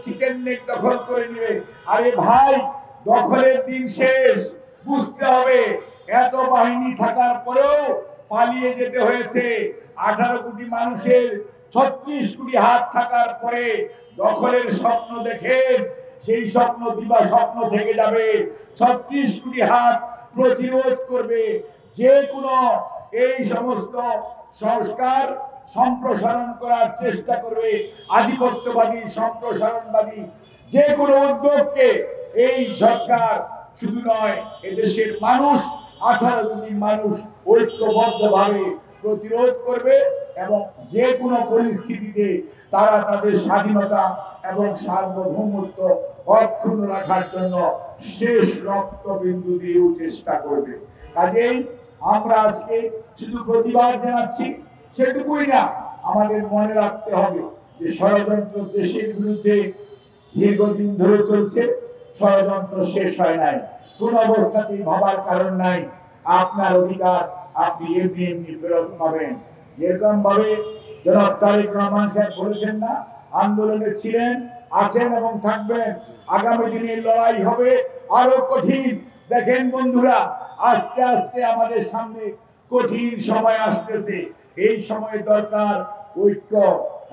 Chicken neck দখল করে নিবে। আরে ভাই, দখলের দিন শেষ। বুঝতে হবে এত বাহিনী থাকার পরেও পালিয়ে যেতে হয়েছে। 18 কোটি মানুষের 36 কোটি হাত থাকার পরে দখলের স্বপ্ন দেখেন, সেই স্বপ্ন দিবা স্বপ্ন থেকে যাবে। 36 কোটি হাত প্রতিরোধ করবে যে কোনো এই সমস্ত সংস্কার সম্প্রসারণ করার চেষ্টা করবে। আধিপত্যবাদী সম্প্রসারণবাদী যে কোনো উদ্যোগকে এই সরকার শুধু নয়, এদেশের মানুষ 18 কোটি মানুষ ঐক্যবদ্ধভাবে প্রতিরোধ করবে এবং যে কোনো পরিস্থিতিতে তারা তাদের স্বাধীনতা এবং সার্বভৌমত্ব অক্ষুণ্ণ রাখার জন্য শেষ রক্তবিন্দু দিয়েও চেষ্টা করবে। কাজেই আমরা আজকে শুধু প্রতিবাদ জানাচ্ছি সেটুকুই না, আমাদের মনে রাখতে হবে যে ষড়যন্ত্র দেশের বিরুদ্ধে দীর্ঘদিন ধরে চলছে। ষড়যন্ত্র শেষ হয় নাই। কোন অবস্থাতেই ভাবার কারণ নাই আপনার অধিকার আপনি এমনি এমনি ফেরত পাবেন। যেরকম ভাবে জনাব তারেক রহমান সাহেব বলেছেন না, আন্দোলনে ছিলেন, আছেন এবং থাকবেন। আগামী দিনে লড়াই হবে আরো কঠিন। দেখেন বন্ধুরা, আস্তে আস্তে আমাদের সামনে কঠিন সময় আসতেছে। এই সময় দরকার ঐক্য,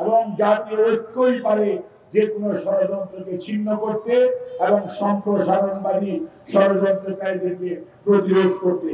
এবং জাতীয় ঐক্যই পারে যে কোনো ষড়যন্ত্রকে ছিন্ন করতে এবং সম্প্রসারণবাদী ষড়যন্ত্রকারীদেরকে প্রতিরোধ করতে।